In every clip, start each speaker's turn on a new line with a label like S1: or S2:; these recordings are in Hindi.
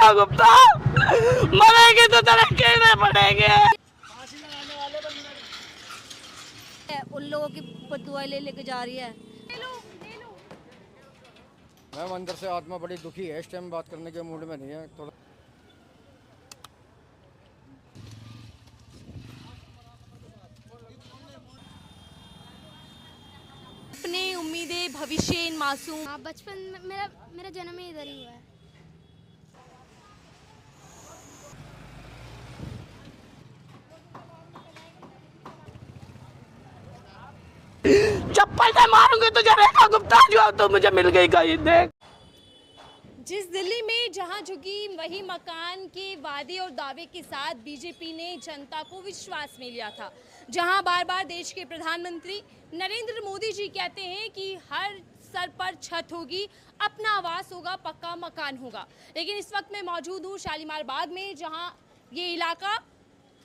S1: रेखा गुप्ता, मरेंगे तो तड़केने पड़ेंगे।
S2: उन लोगों की बदुआ लेके जा रही है।
S3: मैम अंदर से आत्मा बड़ी दुखी है, इस टाइम बात करने के मूड में नहीं है थोड़ा।
S2: अपनी उम्मीदें, भविष्य इन मासूम।
S4: हाँ, बचपन में मेरा जन्म ही इधर ही हुआ है।
S1: चप्पल से मारूंगी तुझे रेखा गुप्ता, जो तो मुझे मिल गई कहीं देख।
S2: जिस दिल्ली में जहां झुकी वही मकान के वादे और दावे के साथ बीजेपी ने जनता को विश्वास में लिया था, जहां बार बार देश के प्रधानमंत्री नरेंद्र मोदी जी कहते हैं कि हर सर पर छत होगी, अपना आवास होगा, पक्का मकान होगा। लेकिन इस वक्त मैं मौजूद हूँ शालीमार बाग में, जहां ये इलाका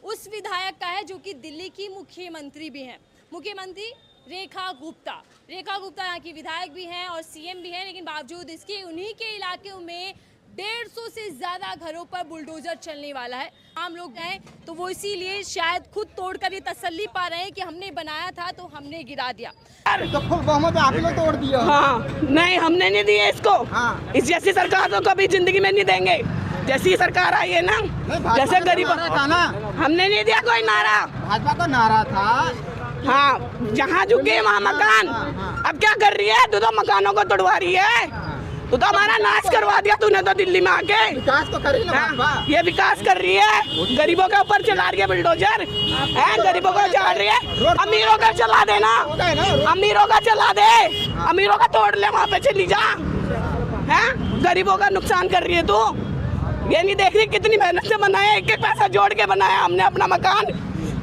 S2: उस विधायक का है जो कि दिल्ली की मुख्यमंत्री भी हैं, मुख्यमंत्री रेखा गुप्ता यहाँ की विधायक भी हैं और सीएम भी हैं। लेकिन बावजूद इसके उन्हीं के इलाके में 150 से ज़्यादा घरों पर बुलडोजर चलने वाला है। आम लोग हैं तो वो इसीलिए शायद खुद तोड़कर ये तसल्ली पा रहे हैं कि हमने बनाया था तो हमने गिरा दिया।
S5: तो फुल बहुमत आप लोग तोड़ दिया।
S1: हाँ, नहीं हमने नहीं दिए इसको।
S5: हाँ।
S1: इस जैसी सरकार तो कभी जिंदगी में नहीं देंगे। जैसी सरकार आई है ना, जैसे गरीब
S5: था ना,
S1: हमने नहीं दिया कोई नारा।
S5: भाजपा का नारा था।
S1: हाँ, जहाँ झुके वहाँ मकान। अब क्या कर रही है तू? तो मकानों को तोड़वा रही है, तू तो हमारा नाश करवा दिया तूने तो दिल्ली में आके।
S5: विकास तो करी ना भाजपा।
S1: ये विकास कर रही है, गरीबों के ऊपर चला रही है बुलडोजर, है गरीबों को चला रही है। अमीरों का चला देना, अमीरों का चला दे, अमीरों का तोड़ ले, वहाँ पे चली जा। है गरीबों का नुकसान कर रही है तू। ये नहीं देख रही कितनी मेहनत से बनाया, एक एक पैसा जोड़ के बनाया हमने अपना मकान।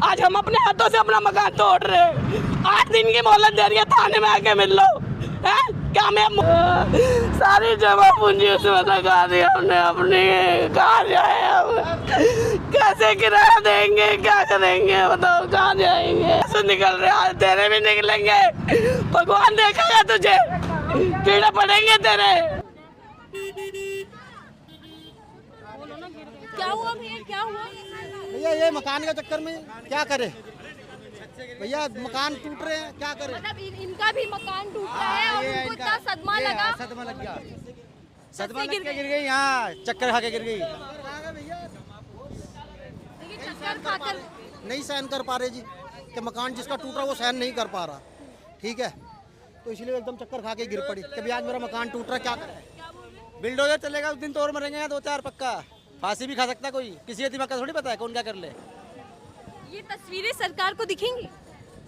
S1: आज हम अपने हाथों से अपना मकान तोड़ रहे हैं। 8 दिन की मोहलत दे रही है, थाने में आके मिल लो। है क्या मैं सारी जमा पूंजी उसमें लगा दी हमने अपनी। कहाँ जाए हम, कैसे किराया देंगे, क्या करेंगे बताओ, कहाँ जाएंगे? ऐसे निकल रहे आज तेरे भी निकलेंगे, भगवान देखेगा तुझे, कीड़े पड़ेंगे तेरे।
S2: क्या हुआ भैया, क्या हुआ?
S5: भैया ये मकान के चक्कर में क्या करे भैया, मकान टूट रहे हैं, क्या करे?
S2: मतलब इनका भी मकान टूट रहा है और उनको इतना सदमा लगा।
S5: सदमा लग गया,
S2: सदमा लग के
S5: गिर गई। यहाँ चक्कर खा के गिर गई।
S2: चक्कर खाकर
S5: नहीं सहन कर पा रहे जी, कि मकान जिसका टूट रहा वो सहन नहीं कर पा रहा। ठीक है, तो इसलिए एकदम चक्कर खा के गिर पड़ी कि भैया आज मेरा मकान टूट रहा, क्या करे? बिल्डोजर चलेगा उस दिन तो और मरेंगे 2-4 पक्का। फांसी भी खा सकता कोई, किसी का दिमाग का थोड़ी पता है कौन क्या कर ले।
S2: ये तस्वीरें सरकार को दिखेंगी?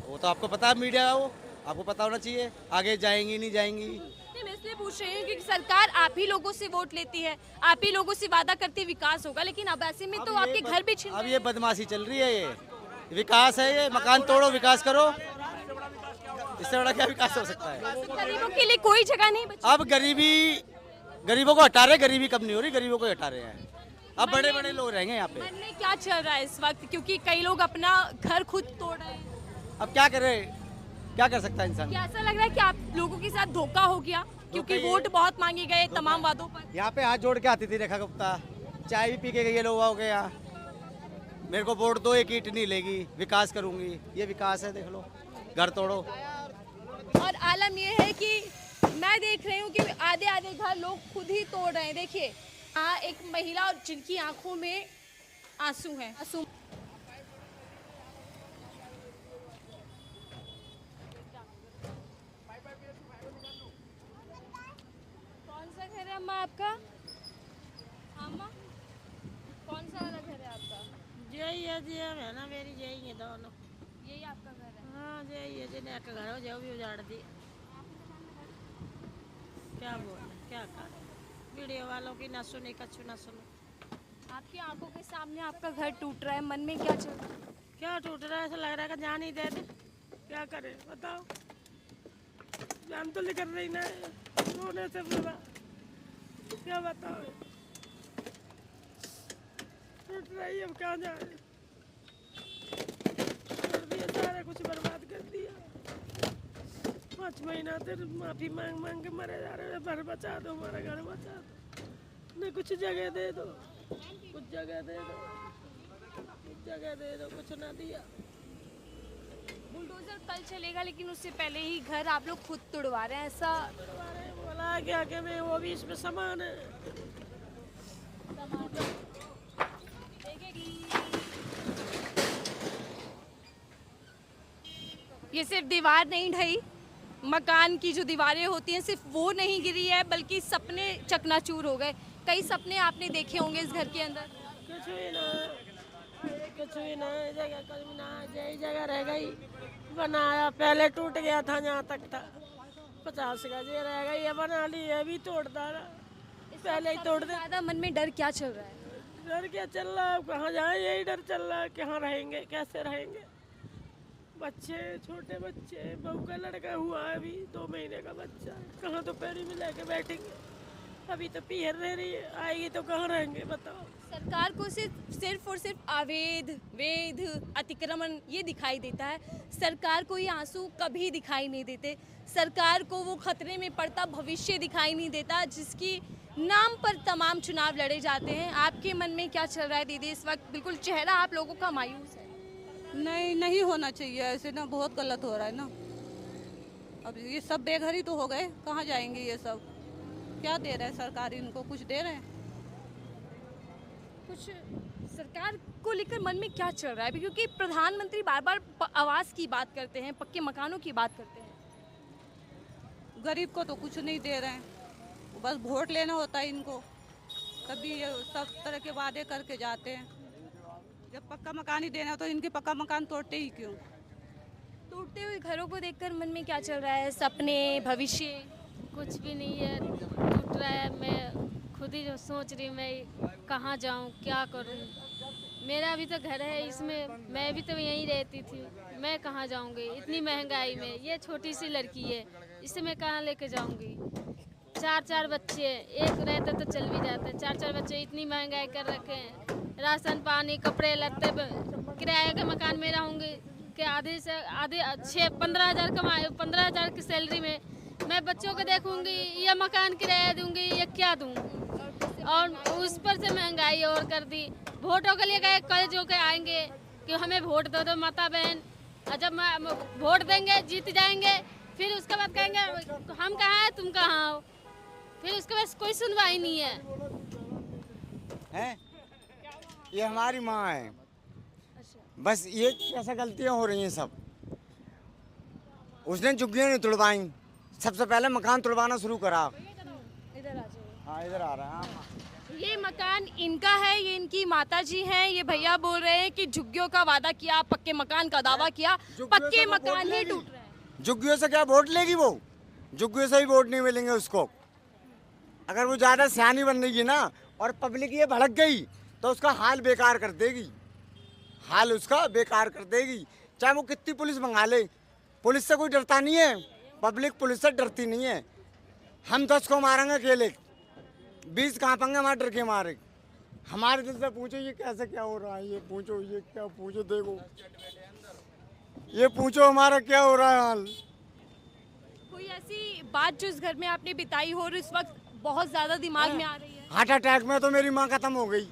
S5: वो तो आपको पता है, मीडिया है वो, आपको पता होना चाहिए आगे जाएंगी नहीं जाएंगी।
S2: नहीं, मैं इसलिए पूछ रही हूँ क्योंकि सरकार आप ही लोगों से वोट लेती है, आप ही लोगों से वादा करती है विकास होगा, लेकिन अब ऐसे में तो आपके घर भी छिन।
S5: अब ये बदमाशी चल रही है, ये विकास है, ये मकान तोड़ो विकास करो, इससे बड़ा क्या विकास हो सकता है?
S2: गरीबों के लिए कोई जगह नहीं बची।
S5: अब गरीबों को हटा रहे, गरीबी कम नहीं हो रही, गरीबों को हटा रहे हैं। अब बड़े बड़े लोग रहेंगे यहाँ पे।
S2: मन में क्या चल रहा है इस वक्त, क्योंकि कई लोग अपना घर खुद तोड़ रहे हैं?
S5: अब क्या करे, क्या कर सकता है इंसान?
S2: क्या ऐसा लग रहा है कि आप लोगों के साथ धोखा हो गया, क्योंकि वोट बहुत मांगे गए तमाम वादों पर?
S5: यहाँ पे हाथ जोड़ के आती थी रेखा गुप्ता, चाय भी पी के गई लोग आओगे यहाँ, मेरे को वोट दो, एक ईंट नहीं लेगी, विकास करूंगी। ये विकास है, देख लो, घर तोड़ो।
S2: और आलम ये है कि मैं देख रही हूँ कि आधे आधे घर लोग खुद ही तोड़ रहे हैं। देखिए हाँ, एक महिला और जिनकी आंखों में आंसू हैं, आंसू। कौन सा घर है अम्मा आपका? अम्मा कौन सा वाला घर है आपका?
S6: यही है जी, है ना मेरी, यही है दोनों।
S2: यही आपका घर है?
S6: हाँ यही है, जिन्हें का घर हो जो भी उजाड़ दी। क्या बोले, क्या करें, वीडियो वालों की ना सुने, कछु ना सुनो।
S2: आपकी आंखों के सामने आपका घर टूट रहा है, मन में क्या चल रहा है?
S6: क्या टूट रहा है, ऐसा लग रहा है कि जान ही दे दे। क्या करें बताओ, जान तो निकल रही ना रोने से पूरा, क्या बताओ, टूट रही है, अब कहाँ जाए, कर दिया सारा कुछ बर्बाद कर दिया। 5 महीना से माफी मांग मांग के मरे जा रहे हैं, घर बचा दो, हमारा घर बचा दो। नहीं कुछ जगह दे दो, कुछ जगह दे दो, कुछ जगह दे दो, कुछ ना दिया।
S2: बुलडोजर कल चलेगा लेकिन उससे पहले ही घर आप लोग खुद तुड़वा रहे हैं, ऐसा
S6: अरे बोला क्या कि मैं वो भी इसमें सामान है।
S2: ये सिर्फ दीवार नहीं ढही, मकान की जो दीवारें होती हैं सिर्फ वो नहीं गिरी है बल्कि सपने चकनाचूर हो गए। कई सपने आपने देखे होंगे इस घर के अंदर।
S6: कुछ भी ना, कुछ भी ना, जगह कुछ भी ना, यही जगह रह गई। बनाया पहले टूट गया था, यहाँ तक था 50 गज रह गई है, बना ली है, अभी तोड़ डाला, पहले ही तोड़ दे।
S2: ज्यादा मन में डर क्या चल रहा है?
S6: डर क्या चल रहा है, कहाँ जाए यही डर चल रहा है, कहाँ रहेंगे, कैसे रहेंगे। बच्चे, छोटे बच्चे, बहू का लड़का हुआ है अभी 2 महीने का बच्चा, कहाँ तो पैरी में लेके बैठेंगे। अभी तो पीहर रह रही है, आएगी तो कहाँ रहेंगे बताओ।
S2: सरकार को सिर्फ और सिर्फ अवैध, वेध, अतिक्रमण ये दिखाई देता है। सरकार को ये आंसू कभी दिखाई नहीं देते। सरकार को वो खतरे में पड़ता भविष्य दिखाई नहीं देता जिसकी नाम पर तमाम चुनाव लड़े जाते हैं। आपके मन में क्या चल रहा है दीदी इस वक्त? बिल्कुल चेहरा आप लोगों का मायूस है।
S7: नहीं होना चाहिए ऐसे ना, बहुत गलत हो रहा है ना। अब ये सब बेघर ही तो हो गए, कहाँ जाएंगे ये सब? क्या दे रहे हैं सरकार इनको? कुछ दे रहे हैं?
S2: कुछ सरकार को लेकर मन में क्या चल रहा है? क्योंकि प्रधानमंत्री बार बार आवास की बात करते हैं, पक्के मकानों की बात करते हैं।
S7: गरीब को तो कुछ नहीं दे रहे हैं, बस वोट लेना होता है इनको। कभी ये सब तरह के वादे करके जाते हैं। जब पक्का मकान ही देना तो इनके पक्का मकान तोड़ते ही क्यों?
S2: टूटते हुए घरों को देखकर मन में क्या चल रहा है? सपने, भविष्य?
S8: कुछ भी नहीं है, टूट रहा है। मैं खुद ही जो सोच रही मैं कहाँ जाऊँ, क्या करूँ। मेरा भी तो घर है, इसमें मैं भी तो यहीं रहती थी, मैं कहाँ जाऊँगी इतनी महंगाई में। ये छोटी सी लड़की है, इसे मैं कहाँ लेके जाऊँगी। 4 बच्चे, एक रहते तो चल भी जाते, 4 बच्चे, इतनी महंगाई कर रखे हैं। राशन पानी, कपड़े लत्ते, किराए के मकान में रहूँगी कि आधे से आधे 15 हज़ार कमाए, 15 हज़ार की सैलरी में मैं बच्चों को देखूंगी या मकान किराया दूंगी या क्या दूं। और उस पर से महंगाई और कर दी। वोटों के लिए गए, कल जो के आएंगे कि हमें वोट दो माता बहन, और जब वोट देंगे जीत जाएंगे, फिर उसके बाद कहेंगे हम कहाँ हैं तुम कहाँ हो, फिर उसके बाद कोई सुनवाई नहीं है।
S9: ये हमारी माँ है, बस ये कैसे गलतियाँ हो रही हैं सब। उसने झुग्गियाँ नहीं तुड़वाई, सबसे पहले मकान तुड़वाना शुरू करा।
S2: इधर आ जाओ।
S9: हाँ इधर आ रहा है।
S2: ये मकान इनका है, ये इनकी माता जी हैं। ये भैया बोल रहे हैं कि झुग्गियों का वादा किया, पक्के मकान का दावा किया, पक्के मकान ही टूट रहे हैं।
S9: झुग्गियों से क्या वोट लेगी वो? झुग्गियों से ही वोट नहीं मिलेंगे उसको। अगर वो ज़्यादा सियानी बन रही है ना और पब्लिक ये भड़क गई तो उसका हाल बेकार कर देगी, हाल उसका बेकार कर देगी। चाहे वो कितनी पुलिस मंगा ले, पुलिस से कोई डरता नहीं है, पब्लिक पुलिस से डरती नहीं है। हम 10 को मारेंगे अकेले, 20 कहाँ पाएंगे हमारे डर के मारे। हमारे दिल से पूछो ये कैसे क्या हो रहा है, ये पूछो, ये क्या पूछो, देखो ये पूछो हमारा क्या हो रहा है हाल।
S2: कोई ऐसी बात जो इस घर में आपने बिताई हो और इस वक्त बहुत ज्यादा दिमाग में आ रही है?
S9: हार्ट अटैक में तो मेरी माँ खत्म हो गई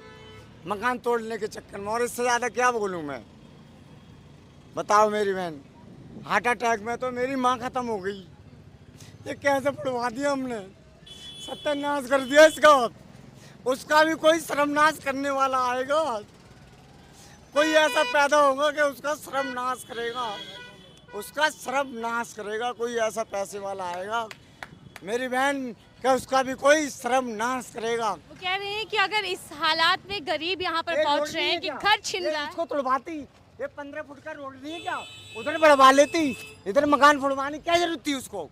S9: मकान तोड़ने के चक्कर में, और इससे ज़्यादा क्या बोलूँ मैं, बताओ मेरी बहन। हार्ट अटैक में तो मेरी माँ खत्म हो गई। ये कैसे पढ़वा दिया हमने, सत्यानाश कर दिया इसका। उसका भी कोई सर्वनाश करने वाला आएगा, कोई ऐसा पैदा होगा कि उसका सर्वनाश करेगा, उसका सर्वनाश करेगा। कोई ऐसा पैसे वाला आएगा मेरी बहन कि उसका भी कोई सर्वनाश करेगा।
S2: वो कह रहे हैं कि अगर इस हालात में गरीब यहाँ पर पहुँच रहे हैं कि घर छिन रहा है,
S9: इसको तुड़वाती, ये 15 फुट का रोड नहीं है क्या, उधर बढ़वा लेती, इधर मकान फुड़वाने क्या जरूरत थी उसको,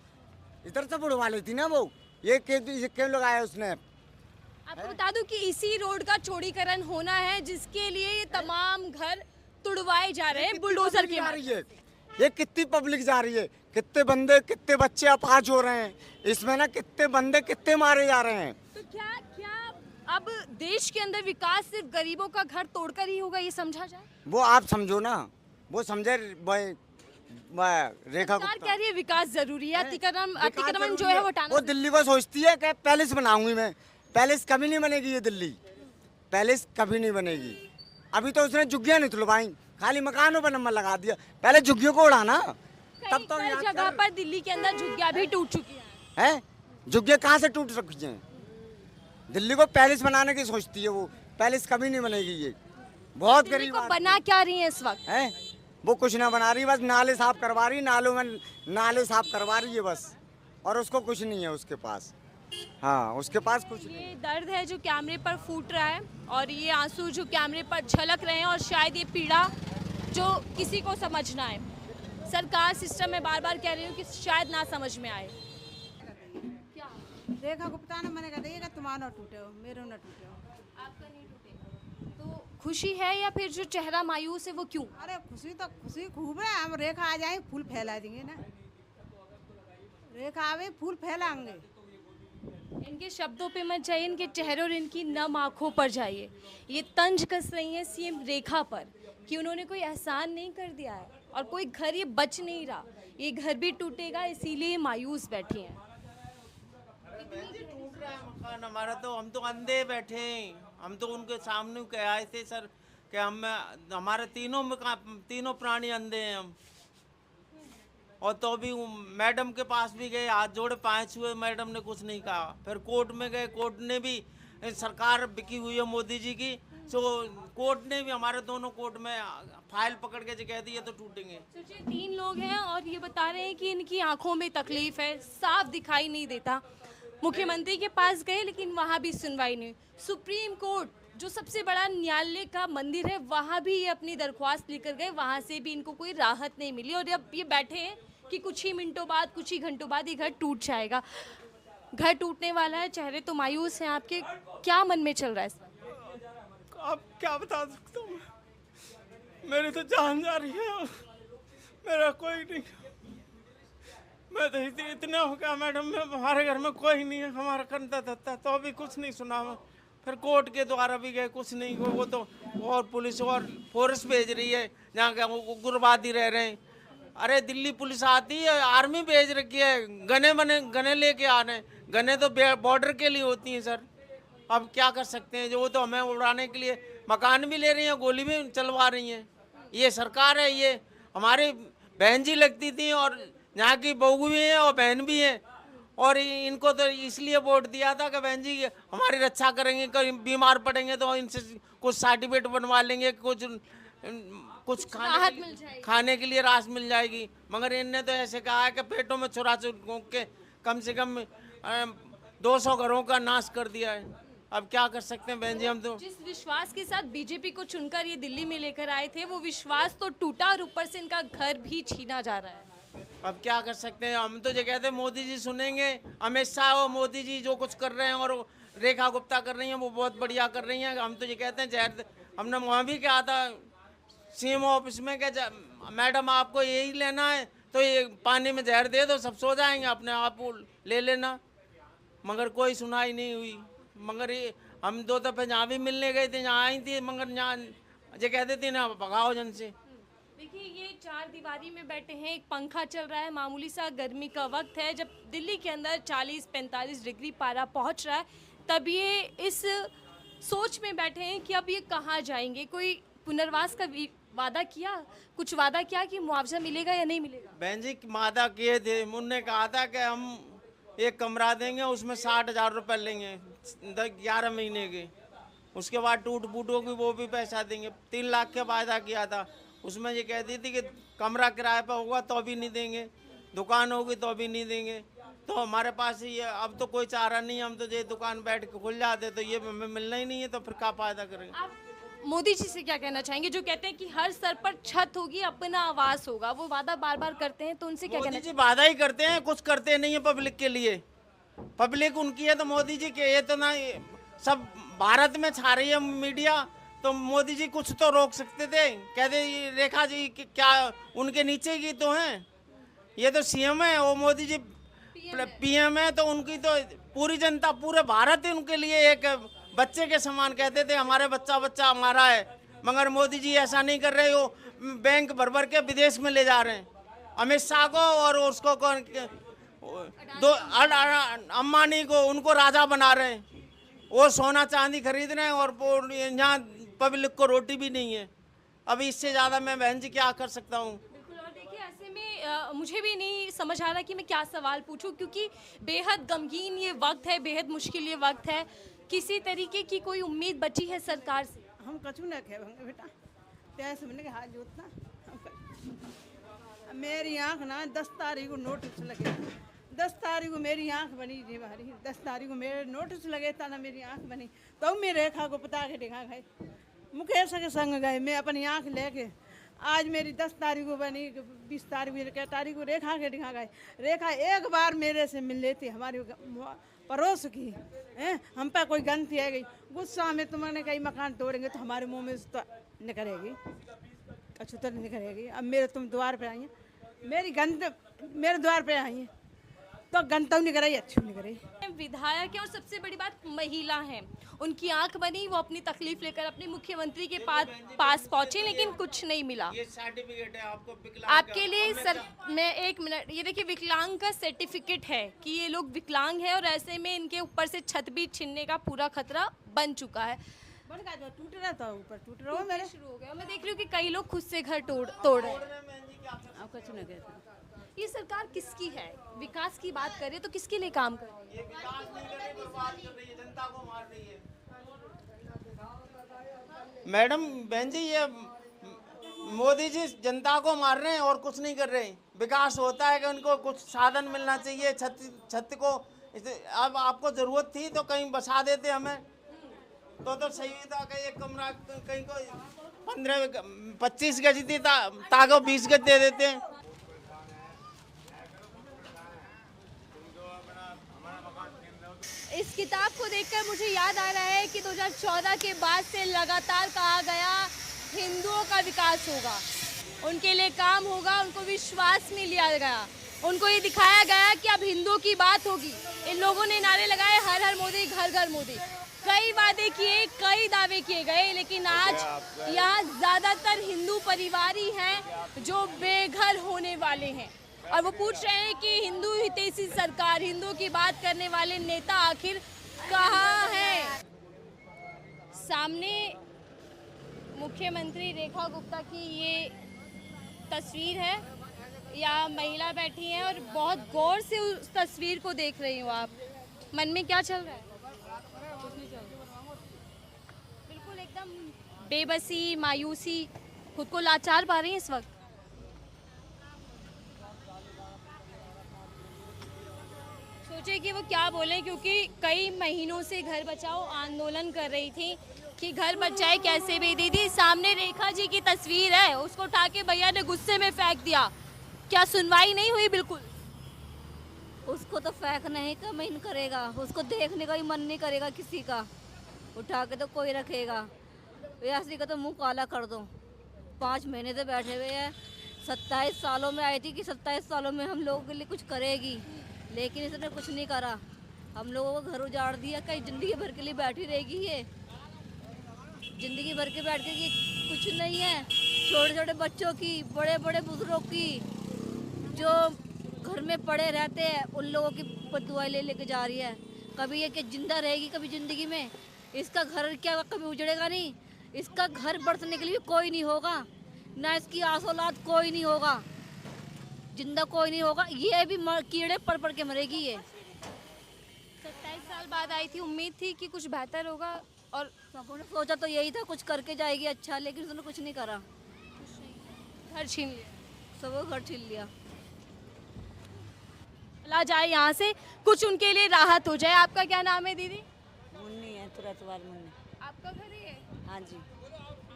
S9: इधर से बुड़वा लेती ना वो। ये क्यों लगाया उसने?
S2: आपको बता दूं कि इसी रोड का चौड़ीकरण होना है जिसके लिए ये तमाम घर तुड़वाए जा रहे हैं बुलडोजर के माध्यम से।
S9: ये कितनी पब्लिक जा रही है, कितने बंदे, कितने बच्चे अपाहिज हो रहे हैं इसमें ना, कितने बंदे कितने मारे जा रहे हैं।
S2: तो क्या अब देश के अंदर विकास सिर्फ गरीबों का घर तोड़कर ही होगा, ये समझा जाए?
S9: वो आप समझो ना, वो समझे रेखा
S2: सरकार कह रही है विकास जरूरी है, अतिक्रमण जो है वो हटाना।
S9: वो दिल्ली को सोचती है कि पैलेस बनाऊंगी मैं, पैलेस कभी नहीं बनेगी ये दिल्ली, पैलेस कभी नहीं बनेगी। अभी तो उसने झुग्गियां नहीं तुलवाई, खाली मकानों पर नंबर लगा दिया। पहले झुग्गियों को उड़ाना, तब तो
S2: कई जगह पर दिल्ली के अंदर झुग्गियां भी टूट चुकी
S9: है। झुग्गियां कहाँ से टूट सकती हैं? दिल्ली को पैलेस बनाने की सोचती है वो, पैलेस कभी नहीं बनेगी ये। बहुत
S2: दिल्ली
S9: गरीब
S2: को बना क्या रही है इस वक्त?
S9: है, वो कुछ ना बना रही, बस नाले साफ करवा रही, नालों में नाले साफ करवा रही है बस, और उसको कुछ नहीं है उसके पास। हाँ, उसके पास कुछ नहीं।
S2: ये दर्द है जो कैमरे पर फूट रहा है, और ये आंसू जो कैमरे पर झलक रहे हैं, और शायद ये पीड़ा जो किसी को समझ ना आए। सरकार सिस्टम में बार बार कह रही हूँ कि शायद ना समझ में आए। क्या
S10: रेखा गुप्ता ने मैंने कहा तुम्हारा टूटे हो, मेरे न टूटे हो।
S2: आपका नहीं टूटे तो खुशी है, या फिर जो चेहरा मायूस है वो क्यों?
S10: अरे खुशी खूब है। हम रेखा आ जाए फूल फैला देंगे ना, रेखा आवे फूल फैलाएंगे।
S2: इनके शब्दों पे मत जाइए, इनके चेहरे और इनकी नम आंखों पर जाइए। ये तंज कस रही है सीएम रेखा पर कि उन्होंने कोई एहसान नहीं कर दिया है, और कोई घर ये बच नहीं रहा, ये घर भी टूटेगा, इसीलिए मायूस बैठी हैं।
S11: टूट रहा है मकान हमारा, तो हम तो अंधे बैठे हैं। हम तो उनके सामने कह आए थे सर कि हमारे तीनों प्राणी अंधे हैं हम। और तो भी मैडम के पास भी गए, हाथ जोड़े पाए छुए, मैडम ने कुछ नहीं कहा। फिर कोर्ट में गए, कोर्ट ने भी, सरकार बिकी हुई है मोदी जी की, तो कोर्ट ने भी हमारे दोनों कोर्ट में फाइल पकड़ के कह दी है तो टूटेंगे।
S2: सोचिए 3 लोग हैं और ये बता रहे हैं कि इनकी आंखों में तकलीफ है, साफ दिखाई नहीं देता। मुख्यमंत्री के पास गए लेकिन वहाँ भी सुनवाई नहीं। सुप्रीम कोर्ट जो सबसे बड़ा न्यायालय का मंदिर है, वहाँ भी ये अपनी दरख्वास्त लेकर गए, वहाँ से भी इनको कोई राहत नहीं मिली, और अब ये बैठे हैं कि कुछ ही मिनटों बाद, कुछ ही घंटों बाद ये घर टूट जाएगा। घर टूटने वाला है, चेहरे तो मायूस हैं आपके, क्या मन में चल रहा है?
S6: अब क्या बता सकता हूँ, मेरी तो जान जा रही है, मेरा कोई नहीं। मैं तो इतने हो गया मैडम, में हमारे घर में कोई नहीं है, हमारा कंधा धत्ता तो अभी कुछ नहीं सुना। फिर कोर्ट के द्वारा भी गए, कुछ नहीं, वो तो और पुलिस और फोर्स भेज रही है, जहाँ का उग्रवादी रह रहे हैं। अरे दिल्ली पुलिस आती है, आर्मी भेज रखी है, गने लेके आ रहे हैं। गने तो बॉर्डर के लिए होती हैं सर, अब क्या कर सकते हैं। जो वो तो हमें उड़ाने के लिए मकान भी ले रही हैं, गोली भी चलवा रही हैं। ये सरकार है, ये हमारी बहन जी लगती थी, और यहाँ की बहू भी है और बहन भी है, और इनको तो इसलिए वोट दिया था कि बहन जी हमारी रक्षा करेंगे, कहीं बीमार पड़ेंगे तो इनसे कुछ सर्टिफिकेट बनवा लेंगे, कुछ खाने के लिए रास मिल जाएगी। मगर इनने तो ऐसे कहा है कि पेटों में छुरा के कम से कम 200 घरों का नाश कर दिया है। अब क्या कर सकते हैं बहन जी, हम तो
S2: जिस विश्वास के साथ बीजेपी को चुनकर ये दिल्ली में लेकर आए थे, वो विश्वास तो टूटा, और ऊपर से इनका घर भी छीना जा रहा है।
S11: अब क्या कर सकते हैं। हम तो ये कहते हैं मोदी जी सुनेंगे, अमित शाह और मोदी जी जो कुछ कर रहे हैं और रेखा गुप्ता कर रही हैं वो बहुत बढ़िया कर रही हैं। हम तो ये कहते हैं जहर, हमने वहाँ भी कहा था सीएम ऑफिस में कि मैडम आपको यही लेना है तो ये पानी में जहर दे दो, सब सो जाएंगे, अपने आप ले लेना। मगर कोई सुनाई नहीं हुई। मगर ये हम 2 दफ़े जहाँ भी मिलने गए थे, यहाँ आई थी, मगर यहाँ ये कहते थे ना भगाओ जन से।
S2: देखिए ये 4 दीवारी में बैठे हैं, एक पंखा चल रहा है, मामूली सा गर्मी का वक्त है, जब दिल्ली के अंदर 40-45 डिग्री पारा पहुंच रहा है, तब ये इस सोच में बैठे हैं कि अब ये कहाँ जाएंगे। कोई पुनर्वास का वादा किया, कुछ वादा किया कि मुआवजा मिलेगा या नहीं मिलेगा?
S11: बहन जी वादा किए थे, उन्होंने कहा था कि हम एक कमरा देंगे, उसमें 60,000 रुपये लेंगे 11 महीने के, उसके बाद टूट फूट होगी वो भी पैसा देंगे। 3 लाख का वादा किया था, उसमें ये कहती थी कि कमरा किराए पर होगा तो भी नहीं देंगे, दुकान होगी तो भी नहीं देंगे। तो हमारे पास ये अब तो कोई चारा नहीं, हम तो ये दुकान बैठ के खुल जाते तो ये हमें मिलना ही नहीं है, तो फिर क्या फायदा करेंगे।
S2: आप मोदी जी से क्या कहना चाहेंगे जो कहते हैं कि हर स्तर पर छत होगी, अपना आवास होगा, वो वादा बार बार करते हैं, तो उनसे क्या कहना
S11: मोदी जी वादा ही करते हैं, कुछ करते नहीं है पब्लिक के लिए। पब्लिक उनकी है तो मोदी जी के, ये तो ना सब भारत में छा रही है मीडिया, तो मोदी जी कुछ तो रोक सकते थे। कहते रेखा जी क्या उनके नीचे की तो हैं, ये तो सीएम है, वो मोदी जी पीएम है, तो उनकी तो पूरी जनता, पूरे भारत उनके लिए एक बच्चे के समान कहते थे, हमारे बच्चा हमारा है। मगर मोदी जी ऐसा नहीं कर रहे, वो बैंक भर के विदेश में ले जा रहे हैं अमित शाह को, और उसको कौन अंबानी को, उनको राजा बना रहे हैं। वो सोना चांदी खरीद रहे हैं और यहाँ पब्लिक को रोटी भी नहीं है। अभी इससे ज़्यादा मैं बहन जी क्या कर सकता हूँ।
S2: बिल्कुल, और देखिए ऐसे में मुझे भी नहीं समझ आ रहा कि मैं क्या सवाल पूछूं, क्योंकि बेहद गमगीन ये वक्त है, बेहद मुश्किल ये वक्त है। किसी तरीके की कोई उम्मीद बची है सरकार से?
S10: हम कछु न खेवेंगे बेटा, तैसे मैंने हाथ जोतना। मेरी आँख ना 10 तारीख को नोटिस लगे, 10 तारीख को मेरी आँख बनी जी हमारी, 10 तारीख को मेरे नोटिस लगे था ना, मेरी आँख बनी तो मेरे रेखा को पता के दिखा गए, मुकेश के संग गए, मैं अपनी आँख लेके। आज मेरी 10 तारीख को बनी, 20 तारीख को, तारीख को रेखा के दिखा गए। रेखा एक बार मेरे से मिल लेती, हमारी पड़ोस की हैं, हम पे कोई गलती है गई, गुस्सा में तुमने कहीं मकान तोड़ेंगे तो हमारे मुंह में तो निकलेगी, कछु तो निकलेगी। अब मेरे तुम द्वार पे आई हैं, मेरी गंद मेरे द्वार पे आई हैं तो गंतव नहीं कराई, अच्छी नहीं कराई।
S2: विधायक है और सबसे बड़ी बात महिला हैं, उनकी आंख बनी, वो अपनी तकलीफ लेकर अपने मुख्यमंत्री के पास पहुंचे, लेकिन कुछ नहीं मिला।
S11: ये सर्टिफिकेट है आपको विकलांग
S2: आपके लिए सर, मैं 1 मिनट, ये देखिए विकलांग का सर्टिफिकेट है कि ये लोग विकलांग है और ऐसे में इनके ऊपर से छत भी छीनने का पूरा खतरा बन चुका है।
S10: टूट रहा था, ऊपर टूट रहा हो मेरे,
S2: शुरू हो गया। मैं देख रही हूँ कि कई लोग खुद से घर तोड़ रहे हैं।
S10: अब कुछ नहीं कहता।
S2: ये सरकार किसकी है? विकास की बात करें तो किसके लिए काम कर रही है?
S11: ये विकास नहीं कर रही, बर्बाद कर रही है, जनता को मार रही है। मैडम बहन जी, ये मोदी जी जनता को मार रहे हैं और कुछ नहीं कर रहे हैं। विकास होता है कि उनको कुछ साधन मिलना चाहिए, छत को। अब आपको जरूरत थी तो कहीं बसा देते हमें, तो सही था। कहीं एक कमरा कहीं को 15-25 गज थी, ताको 20 गज दे देते हैं।
S2: इस किताब को देखकर मुझे याद आ रहा है कि 2014 के बाद से लगातार कहा गया हिंदुओं का विकास होगा, उनके लिए काम होगा, उनको विश्वास में लिया गया, उनको ये दिखाया गया कि अब हिंदुओं की बात होगी। इन लोगों ने नारे लगाए, हर हर मोदी, घर घर मोदी। कई वादे किए, कई दावे किए गए, लेकिन आज यहाँ ज़्यादातर हिंदू परिवार ही हैं जो बेघर होने वाले हैं और वो पूछ रहे हैं कि हिंदू हितैषी सरकार, हिंदुओं की बात करने वाले नेता आखिर कहाँ हैं? सामने मुख्यमंत्री रेखा गुप्ता की ये तस्वीर है, या महिला बैठी हैं और बहुत गौर से उस तस्वीर को देख रही हो आप। मन में क्या चल रहा है? बिल्कुल एकदम बेबसी, मायूसी, खुद को लाचार पा रही हैं इस वक्त। सोचे कि वो क्या बोले, क्योंकि कई महीनों से घर बचाओ आंदोलन कर रही थी कि घर बच जाए कैसे भी। दीदी, सामने रेखा जी की तस्वीर है, उसको उठा के भैया ने गुस्से में फेंक दिया, क्या सुनवाई नहीं हुई? बिल्कुल,
S12: उसको तो फेंकना ही का मन करेगा, उसको देखने का ही मन नहीं करेगा किसी का, उठा के तो कोई रखेगा। व्यासी का तो मुंह काला कर दो। 5 महीने से बैठे हुए हैं, 27 सालों में आई थी कि 27 सालों में हम लोगों के लिए कुछ करेगी, लेकिन इसने कुछ नहीं करा। हम लोगों को घर उजाड़ दिया, कहीं ज़िंदगी भर के लिए बैठी रहेगी ये, ज़िंदगी भर के बैठ के ये कुछ नहीं है। छोटे छोटे बच्चों की, बड़े बड़े बुजुर्गों की जो घर में पड़े रहते हैं, उन लोगों की बदुआएं ले लेके जा रही है। कभी ये कि जिंदा रहेगी कभी ज़िंदगी में, इसका घर क्या कभी उजड़ेगा नहीं, इसका घर बरतने के लिए कोई नहीं होगा, ना इसकी आस औलाद कोई नहीं होगा, जिंदा कोई नहीं होगा। ये भी कीड़े पड़ के मरेगी ये।
S2: 27 साल बाद आई थी, उम्मीद थी कि कुछ बेहतर होगा और
S12: सबों ने सोचा तो यही था कुछ करके जाएगी अच्छा, लेकिन उसने कुछ नहीं करा,
S2: घर छीन लिया,
S12: सबको घर छीन लिया।
S2: चला जाए यहाँ से, कुछ उनके लिए राहत हो जाए। आपका क्या नाम है दीदी?
S13: मुन्नी है, तुरंतवाल मुन्नी।
S2: आपका घर ही है?
S13: हाँ जी।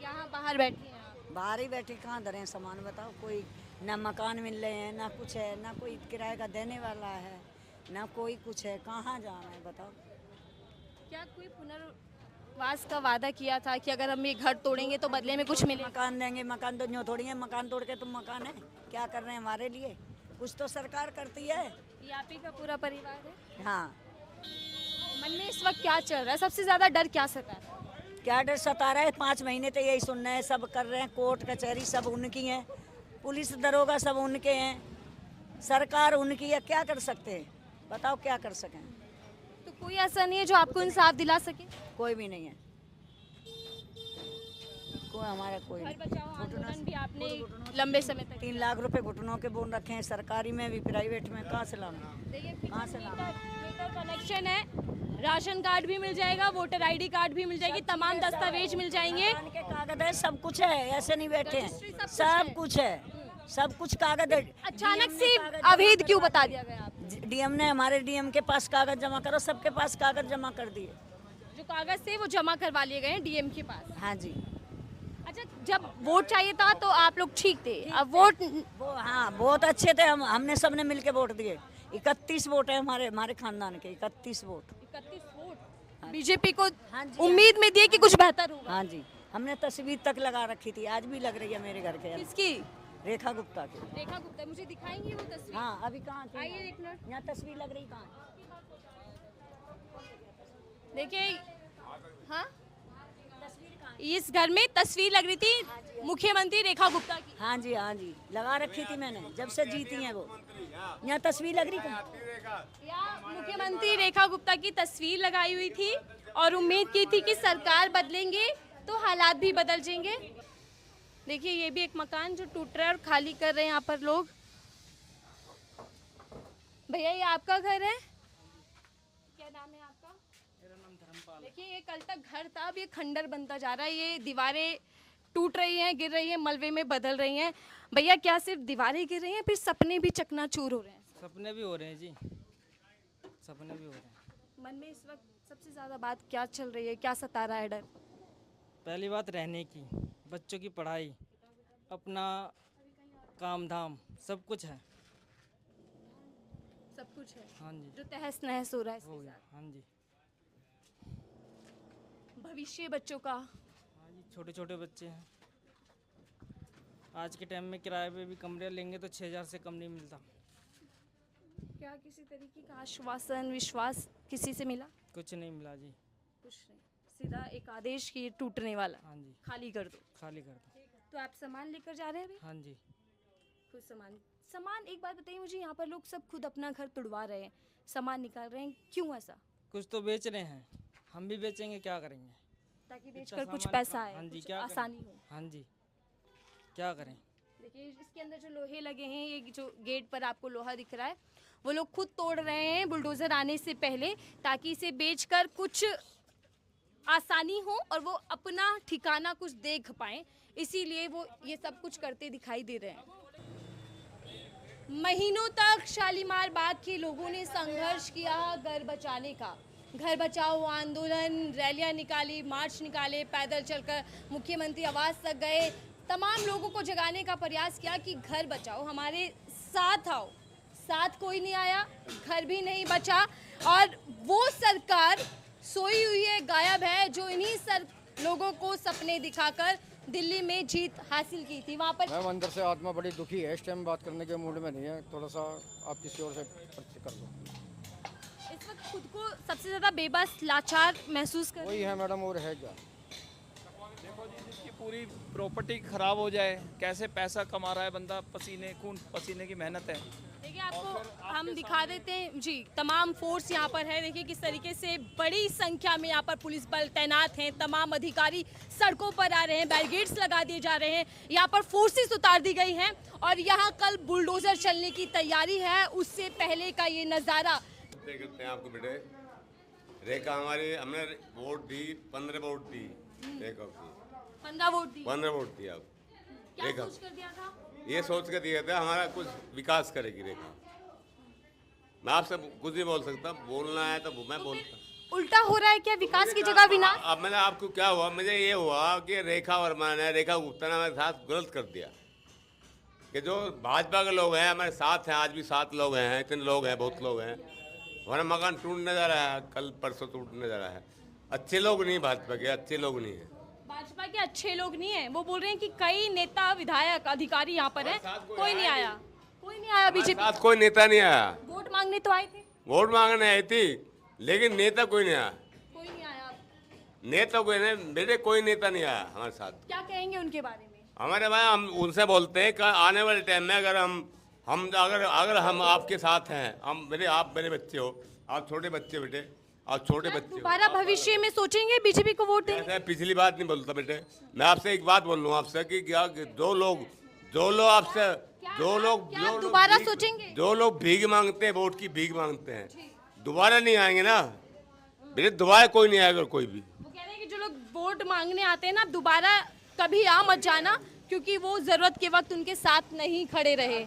S2: यहाँ बाहर बैठी हैं आप?
S13: बाहर ही बैठे, कहाँ धरे सामान बताओ। कोई ना मकान मिल रहे हैं, ना कुछ है, ना कोई किराए का देने वाला है, ना कोई कुछ है, कहाँ जाना है बताओ।
S2: क्या कोई पुनर्वास का वादा किया था कि अगर हम ये घर तोड़ेंगे तो बदले में कुछ मिलेगा?
S13: मकान देंगे, मकान तो न्यों थोड़ी है, मकान तोड़ के तुम मकान है क्या कर रहे हैं हमारे लिए? कुछ तो सरकार करती है।
S2: ये आप ही का पूरा परिवार है?
S13: हाँ।
S2: मन में इस वक्त क्या चल रहा है? सबसे ज्यादा डर क्या सता है?
S13: क्या डर सता रहा है? 5 महीने तो यही सुन रहे हैं, सब कर रहे हैं, कोर्ट कचहरी सब उनकी है, पुलिस दरोगा सब उनके हैं, सरकार उनकी है, क्या कर सकते हैं बताओ, क्या कर सकें?
S2: तो कोई ऐसा नहीं है जो आपको इंसाफ दिला सके?
S13: कोई भी नहीं है, कोई हमारा कोई
S2: घर बचाओ आंदोलन भी आपने लंबे समय तक
S13: 3 लाख रुपए घुटनों के बोन रखे हैं, सरकारी में भी प्राइवेट में, कहाँ से लाऊं? कहाँ से लाऊं?
S2: मीटर कनेक्शन है, राशन कार्ड भी मिल जाएगा, वोटर आईडी कार्ड भी मिल जाएगी, तमाम दस्तावेज मिल जाएंगे,
S13: के कागज है, सब कुछ है, ऐसे नहीं बैठे हैं, सब कुछ है, सब कुछ कागज है।
S2: अचानक से अवैध क्यों बता दिया गया आपको?
S13: डीएम ने, हमारे डीएम के पास कागज जमा करो, सबके पास कागज जमा कर दिए।
S2: जो कागज थे वो जमा करवा लिए गए हैं डीएम के पास।
S13: हाँ जी।
S2: अच्छा, जब वोट चाहिए था तो आप लोग ठीक थे, अब वोट
S13: वो हाँ बहुत अच्छे थे, हमने सबने मिलके वोट दिए। 31 वोट है हमारे खानदान के, 31 वोट।
S2: 31 वोट बीजेपी को उम्मीद में दिए कि कुछ बेहतर होगा।
S13: हाँ जी, हमने तस्वीर तक लगा रखी थी, आज भी लग रही है मेरे घर के।
S2: किसकी?
S13: रेखा गुप्ता की।
S2: रेखा गुप्ता, मुझे दिखाएंगे वो तस्वीर?
S13: हाँ, अभी कहाँ थी?
S2: आइए एक मिनट।
S13: यहाँ तस्वीर लग रही कहाँ?
S2: देखिए, हाँ इस घर में तस्वीर लग रही थी मुख्यमंत्री रेखा गुप्ता की।
S13: हाँ जी, हाँ जी, लगा रखी थी मैंने, जब से जीती हैं वो। यहाँ तस्वीर लग रही कहाँ?
S2: यहाँ मुख्यमंत्री रेखा गुप्ता की तस्वीर लगाई हुई थी और उम्मीद की थी कि सरकार बदलेंगे तो हालात भी बदल जाएंगे। देखिए, ये भी एक मकान जो टूट रहा है और खाली कर रहे हैं यहाँ पर लोग। भैया, ये आपका घर है? क्या नाम है आपका?
S14: मेरा नाम धर्मपाल।
S2: देखिए, ये कल तक घर था, अब ये खंडर बनता जा रहा है, ये दीवारें टूट रही हैं, गिर रही हैं, मलबे में बदल रही हैं। भैया, क्या सिर्फ दीवारें गिर रही हैं, फिर सपने भी चकनाचूर हो रहे हैं?
S14: सपने भी हो रहे हैं जी, सपने भी हो रहे हैं।
S2: मन में इस वक्त सबसे ज़्यादा बात क्या चल रही है, क्या सता रहा है डर?
S14: पहली बात रहने की, बच्चों की पढ़ाई, अपना काम धाम, सब कुछ है।
S2: सब कुछ है?
S14: हाँ जी।
S2: जो तहस नहस हो रहा है
S14: हो गया। हाँ जी।
S2: भविष्य बच्चों का?
S14: हाँ जी, छोटे छोटे बच्चे हैं। आज के टाइम में किराए पे भी कमरे लेंगे तो 6000 से कम नहीं मिलता।
S2: क्या किसी तरीके का आश्वासन, विश्वास किसी से मिला?
S14: कुछ नहीं मिला जी।
S2: कुछ नहीं, सीधा एक आदेश कि ये टूटने वाला।
S14: हाँ जी।
S2: खाली कर दो।
S14: खाली कर दो।
S2: तो आप सामान लेकर जा रहे हैं अभी?
S14: हाँ जी।
S2: खुद सामान एक बात बताइए मुझे, यहाँ पर लोग सब खुद अपना घर तुड़वा रहे हैं, सामान निकाल रहे हैं, क्यों ऐसा?
S14: कुछ तो बेच रहे हैं, हम भी बेचेंगे, क्या करेंगे?
S2: ताकि बेचकर कुछ पैसा आए,
S14: हाँ जी,
S2: कुछ
S14: क्या
S2: आसानी हो।
S14: हाँ जी, क्या करें?
S2: देखिए, इसके अंदर जो लोहे लगे हैं, ये जो गेट पर आपको लोहा दिख रहा है, वो लोग खुद तोड़ रहे हैं बुलडोजर आने से पहले, ताकि इसे बेचकर कुछ आसानी हो और वो अपना ठिकाना कुछ देख पाएं, इसीलिए वो ये सब कुछ करते दिखाई दे रहे हैं। महीनों तक शालीमार बाग के लोगों ने संघर्ष किया घर बचाने का। घर बचाओ आंदोलन, रैलियां निकाली, मार्च निकाले, पैदल चलकर मुख्यमंत्री आवास तक गए, तमाम लोगों को जगाने का प्रयास किया कि घर बचाओ, हमारे साथ आओ। साथ कोई नहीं आया, घर भी नहीं बचा और वो सरकार सोई हुई है, गायब है, जो इन्हीं लोगों को सपने दिखाकर दिल्ली में जीत हासिल की थी। वहाँ पर
S3: मैम अंदर से आत्मा बड़ी दुखी है, इस टाइम बात करने के मूड में नहीं है, थोड़ा सा आप किसी और से कर दो।
S2: इस वक्त खुद को सबसे ज़्यादा बेबस, लाचार महसूस कर
S3: वही है मैडम, और है क्या?
S15: देखो जी, जिसकी पूरी प्रॉपर्टी खराब हो जाए, कैसे पैसा कमा रहा है बंदा, पसीने खून पसीने की मेहनत है।
S2: देखिए, आपको हम दिखा देते हैं जी, तमाम फोर्स यहाँ पर है। देखिए किस तरीके से बड़ी संख्या में यहाँ पर पुलिस बल तैनात हैं, तमाम अधिकारी सड़कों पर आ रहे हैं, बैरिकेड्स लगा दिए जा रहे हैं, यहाँ पर फोर्सेस उतार दी गई हैं और यहाँ कल बुलडोजर चलने की तैयारी है, उससे पहले का ये नज़ारा।
S16: देखते हैं आपको बेटे, रेखा हमारी, हमने वोट दी, 15 वोट दी रेखा की।
S2: 15 वोट दी?
S16: 15 वोट दिया
S2: रेखा। सोच कर दिया था?
S16: ये सोच कर दिया था हमारा कुछ विकास करेगी रेखा। मैं आपसे कुछ नहीं बोल सकता, बोलना है तो मैं बोलता।
S2: उल्टा हो रहा है क्या, विकास की जगह विनाश?
S16: अब मैंने आपको क्या हुआ, मुझे ये हुआ कि रेखा वर्मा ने, रेखा गुप्ता ने हमारे साथ गलत कर दिया कि जो भाजपा के लोग हैं हमारे साथ हैं, आज भी 7 लोग हैं, इतने लोग हैं, बहुत लोग हैं, हमारा मकान टूटने जा रहा है, कल परसों टूटने जा रहा है। अच्छे लोग नहीं, भाजपा के अच्छे लोग नहीं है,
S2: भाजपा के अच्छे लोग नहीं है। वो बोल रहे हैं कि कई नेता, विधायक, अधिकारी यहाँ पर हैं, कोई नहीं आया, कोई नहीं आया बीजेपी।
S16: साथ कोई नेता नहीं आया।
S2: वोट मांगने तो आए थे?
S16: वोट मांगने आई थी, लेकिन नेता कोई नहीं आया।
S2: कोई नहीं आया?
S16: नेता कोई नहीं, मेरे कोई नेता नहीं आया हमारे साथ।
S2: क्या कहेंगे उनके बारे में?
S16: हमारे भाई, हम उनसे बोलते हैं कि आने वाले टाइम में अगर हम आपके साथ हैं, आप मेरे बच्चे हो, आप छोटे बच्चे बेटे, और छोटे बच्चे
S2: दोबारा भविष्य में सोचेंगे बीजेपी को वोट देंगे?
S16: मैं पिछली बात नहीं बोलता बेटे, मैं आपसे एक बात बोल लूँ आपसे कि क्या कि जो लोग आपसे
S2: दोबारा सोचेंगे?
S16: जो लोग भीख मांगते हैं, वोट की भीख मांगते हैं, दोबारा नहीं आएंगे ना बेटे, दोबारा कोई नहीं आएगा कोई भी।
S2: वो कह रहे हैं कि जो लोग वोट मांगने आते हैं ना, दोबारा कभी आ मत जाना, क्योंकि वो जरूरत के वक्त उनके साथ नहीं खड़े रहे।